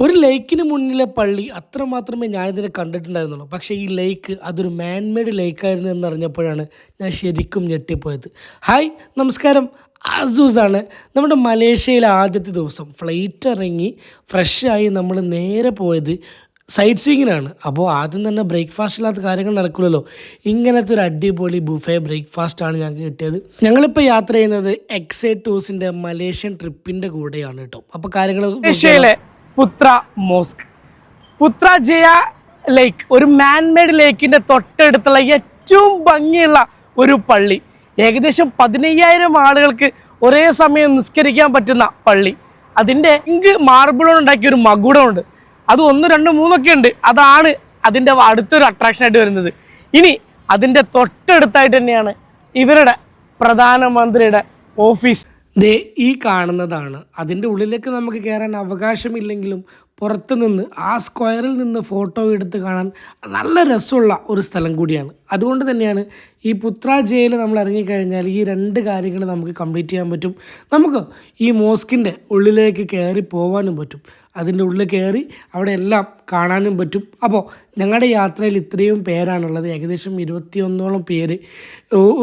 ഒരു ലേക്കിന് മുന്നിലെ പള്ളി അത്ര മാത്രമേ ഞാനിതിനെ കണ്ടിട്ടുണ്ടായിരുന്നുള്ളൂ. പക്ഷേ ഈ ലേക്ക് അതൊരു മാൻ മെയ്ഡ് ലേക്കായിരുന്നു എന്നറിഞ്ഞപ്പോഴാണ് ഞാൻ ശരിക്കും ഞെട്ടിപ്പോയത്. ഹായ് നമസ്കാരം, അസൂസാണ്. നമ്മുടെ മലേഷ്യയിലെ ആദ്യത്തെ ദിവസം ഫ്ലൈറ്റ് ഇറങ്ങി ഫ്രഷായി നമ്മൾ നേരെ പോയത് സൈറ്റ് സീയിങ്ങിനാണ്. അപ്പോൾ ആദ്യം തന്നെ ബ്രേക്ക്ഫാസ്റ്റ് ഇല്ലാത്ത കാര്യങ്ങൾ നടക്കില്ലല്ലോ. ഇങ്ങനത്തെ ഒരു അടിപൊളി ബുഫേ ബ്രേക്ക്ഫാസ്റ്റാണ് ഞങ്ങൾക്ക് കിട്ടിയത്. ഞങ്ങളിപ്പോൾ യാത്ര ചെയ്യുന്നത് എക്സൈറ്റ് ടൂസിൻ്റെ മലേഷ്യൻ ട്രിപ്പിൻ്റെ കൂടെയാണ് കേട്ടോ. അപ്പോൾ കാര്യങ്ങൾ മലേഷ്യയിലെ പുത്ര മോസ്ക്, പുത്ര ജയ ലേക്ക്, ഒരു മാൻമെയ്ഡ് ലേക്കിന്റെ തൊട്ടടുത്തുള്ള ഏറ്റവും ഭംഗിയുള്ള ഒരു പള്ളി. ഏകദേശം 15,000 ആളുകൾക്ക് ഒരേ സമയം നിസ്കരിക്കാൻ പറ്റുന്ന പള്ളി. അതിൻ്റെ മാർബിൾ കൊണ്ട് ഉണ്ടാക്കിയ ഒരു മകുടമുണ്ട്. അത് 1, 2, 3 ഉണ്ട്. അതാണ് അതിൻ്റെ അടുത്തൊരു അട്രാക്ഷനായിട്ട് വരുന്നത്. ഇനി അതിൻ്റെ തൊട്ടടുത്തായിട്ട് തന്നെയാണ് ഇവരുടെ പ്രധാനമന്ത്രിയുടെ ഓഫീസ്. ദേ ഈ കാണുന്നതാണ്. അതിൻ്റെ ഉള്ളിലേക്ക് നമുക്ക് കയറാൻ അവകാശമില്ലെങ്കിലും പുറത്ത് നിന്ന് ആ സ്ക്വയറിൽ നിന്ന് ഫോട്ടോ എടുത്ത് കാണാൻ നല്ല രസമുള്ള ഒരു സ്ഥലം കൂടിയാണ്. അതുകൊണ്ട് തന്നെയാണ് ഈ പുത്ര ജയിൽ നമ്മൾ ഇറങ്ങിക്കഴിഞ്ഞാൽ ഈ 2 കാര്യങ്ങൾ നമുക്ക് കംപ്ലീറ്റ് ചെയ്യാൻ പറ്റും. നമുക്ക് ഈ മോസ്കിൻ്റെ ഉള്ളിലേക്ക് കയറി പോകാനും പറ്റും. അതിൻ്റെ ഉള്ളിൽ കയറി അവിടെ എല്ലാം കാണാനും പറ്റും. അപ്പോൾ ഞങ്ങളുടെ യാത്രയിൽ ഇത്രയും പേരാണുള്ളത്. ഏകദേശം 21ഓളം പേര്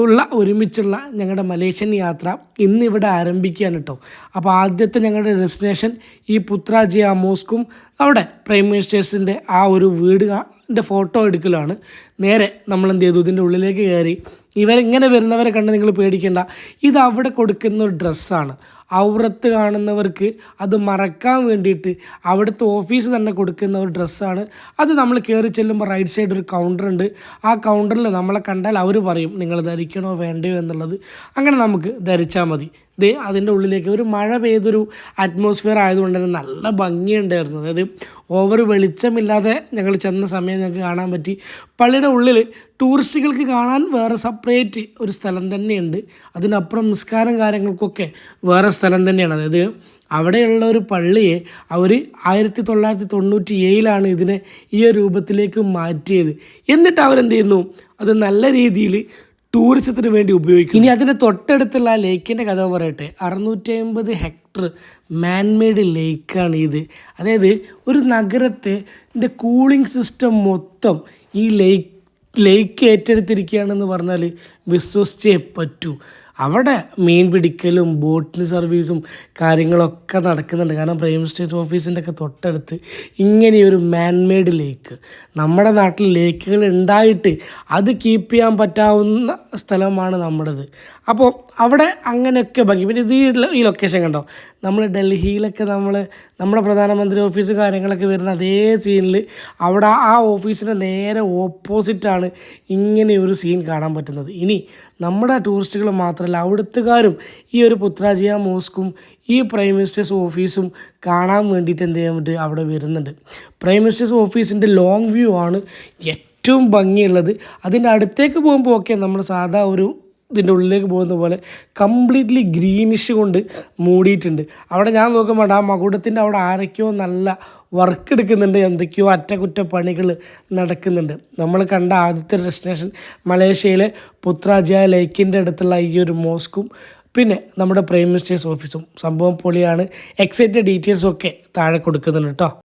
ഉള്ള ഒരുമിച്ചുള്ള ഞങ്ങളുടെ മലേഷ്യൻ യാത്ര ഇന്നിവിടെ ആരംഭിക്കുകയാണ് കേട്ടോ. അപ്പോൾ ആദ്യത്തെ ഞങ്ങളുടെ ഡെസ്റ്റിനേഷൻ ഈ പുത്ര ജിയ മോസ്കും അവിടെ പ്രൈം മിനിസ്റ്റേഴ്സിൻ്റെ ആ ഒരു വീടിൻ്റെ ഫോട്ടോ എടുക്കലാണ്. നേരെ നമ്മൾ എന്ത് ചെയ്തു, ഇതിൻ്റെ ഉള്ളിലേക്ക് കയറി. ഇവരിങ്ങനെ വരുന്നവരെ കണ്ട് നിങ്ങൾ പേടിക്കേണ്ട. ഇത് അവിടെ കൊടുക്കുന്ന ഒരു ഡ്രസ്സാണ്. ഔറത്ത് കാണുന്നവർക്ക് അത് മറക്കാൻ വേണ്ടിയിട്ട് അവിടുത്തെ ഓഫീസ് തന്നെ കൊടുക്കുന്ന ഒരു ഡ്രസ്സാണ് അത്. നമ്മൾ കയറി ചെല്ലുമ്പോൾ റൈറ്റ് സൈഡ് ഒരു കൗണ്ടറുണ്ട്. ആ കൗണ്ടറിൽ നമ്മളെ കണ്ടാൽ അവർ പറയും നിങ്ങൾ ധരിക്കണോ വേണ്ടയോ എന്നുള്ളത്. അങ്ങനെ നമുക്ക് ധരിച്ചാൽ മതി. ദേ അതിൻ്റെ ഉള്ളിലേക്ക് ഒരു മഴ പെയ്തൊരു അറ്റ്മോസ്ഫിയർ ആയതുകൊണ്ട് തന്നെ നല്ല ഭംഗിയുണ്ടായിരുന്നു. അതായത് ഓവർ വെളിച്ചമില്ലാതെ ഞങ്ങൾ ചെന്ന സമയം ഞങ്ങൾക്ക് കാണാൻ പറ്റി. പള്ളിയുടെ ഉള്ളിൽ ടൂറിസ്റ്റുകൾക്ക് കാണാൻ വേറെ സെപ്പറേറ്റ് ഒരു സ്ഥലം തന്നെയുണ്ട്. അതിനപ്പുറം നിസ്കാരം കാര്യങ്ങൾക്കൊക്കെ വേറെ സ്ഥലം തന്നെയാണ്. അതായത് അവിടെയുള്ള ഒരു പള്ളിയെ അവർ 1997 ഇതിനെ ഈ ഒരു രൂപത്തിലേക്ക് മാറ്റിയത്. എന്നിട്ട് അവരെന്ത് ചെയ്യുന്നു, അത് നല്ല രീതിയിൽ ടൂറിസത്തിന് വേണ്ടി ഉപയോഗിക്കും. ഇനി അതിൻ്റെ തൊട്ടടുത്തുള്ള ആ ലേക്കിൻ്റെ കഥ പറയട്ടെ. 650 ഹെക്ടർ മാൻമെയ്ഡ് ലേക്കാണ് ഇത്. അതായത് ഒരു നഗരത്തെ കൂളിംഗ് സിസ്റ്റം മൊത്തം ഈ ലേക്ക് ഏറ്റെടുത്തിരിക്കുകയാണെന്ന് പറഞ്ഞാൽ വിശ്വസിച്ചേ പറ്റൂ. അവിടെ മീൻ പിടിക്കലും ബോട്ടിൽ സർവീസും കാര്യങ്ങളൊക്കെ നടക്കുന്നുണ്ട്. കാരണം പ്രൈം മിനിസ്റ്റേഴ്സ് ഓഫീസിൻ്റെ ഒക്കെ തൊട്ടടുത്ത് ഇങ്ങനെയൊരു മാൻമെയ്ഡ് ലേക്ക്. നമ്മുടെ നാട്ടിൽ ലേക്കുകൾ ഉണ്ടായിട്ട് അത് കീപ്പ് ചെയ്യാൻ പറ്റാവുന്ന സ്ഥലമാണ് നമ്മുടേത്. അപ്പോൾ അവിടെ അങ്ങനെയൊക്കെ ഭംഗി. പിന്നെ ഇത് ഈ ലൊക്കേഷൻ കണ്ടോ, നമ്മൾ ഡൽഹിയിലൊക്കെ നമ്മുടെ പ്രധാനമന്ത്രി ഓഫീസ് കാര്യങ്ങളൊക്കെ വരുന്ന അതേ സീനിൽ അവിടെ ആ ഓഫീസിൻ്റെ നേരെ ഓപ്പോസിറ്റാണ് ഇങ്ങനെ ഒരു സീൻ കാണാൻ പറ്റുന്നത്. ഇനി നമ്മുടെ ടൂറിസ്റ്റുകൾ മാത്രമല്ല അവിടുത്തുകാരും ഈ ഒരു പുത്ര ജിയ മോസ്കും ഈ പ്രൈം മിനിസ്റ്റേഴ്സ് ഓഫീസും കാണാൻ വേണ്ടിയിട്ട് എന്ത് ചെയ്യാൻ പറ്റും അവിടെ വരുന്നുണ്ട്. പ്രൈം മിനിസ്റ്റേഴ്സ് ഓഫീസിൻ്റെ ലോങ് വ്യൂ ആണ് ഏറ്റവും ഭംഗിയുള്ളത്. അതിൻ്റെ അടുത്തേക്ക് പോകുമ്പോൾ ഓക്കെ നമ്മൾ സാധാ ഒരു ഇതിൻ്റെ ഉള്ളിലേക്ക് പോകുന്ന പോലെ കംപ്ലീറ്റ്ലി ഗ്രീനിഷ് കൊണ്ട് മൂടിയിട്ടുണ്ട്. അവിടെ ഞാൻ നോക്കുമ്പോൾ ആ മകുടത്തിൻ്റെ അവിടെ ആരൊക്കെയോ നല്ല വർക്ക് എടുക്കുന്നുണ്ട്. എന്തൊക്കെയോ അറ്റകുറ്റപ്പണികൾ നടക്കുന്നുണ്ട്. നമ്മൾ കണ്ട ആദ്യത്തെ ഡെസ്റ്റിനേഷൻ മലേഷ്യയിലെ പുത്ര ജിയ ലേക്കിൻ്റെ അടുത്തുള്ള ഈ ഒരു മോസ്കും പിന്നെ നമ്മുടെ പ്രൈം മിനിസ്റ്റേഴ്സ് ഓഫീസും സംഭവം പൊളിയാണ്. എക്സൈറ്റഡ് ഡീറ്റെയിൽസൊക്കെ താഴെ കൊടുക്കുന്നുണ്ട് കേട്ടോ.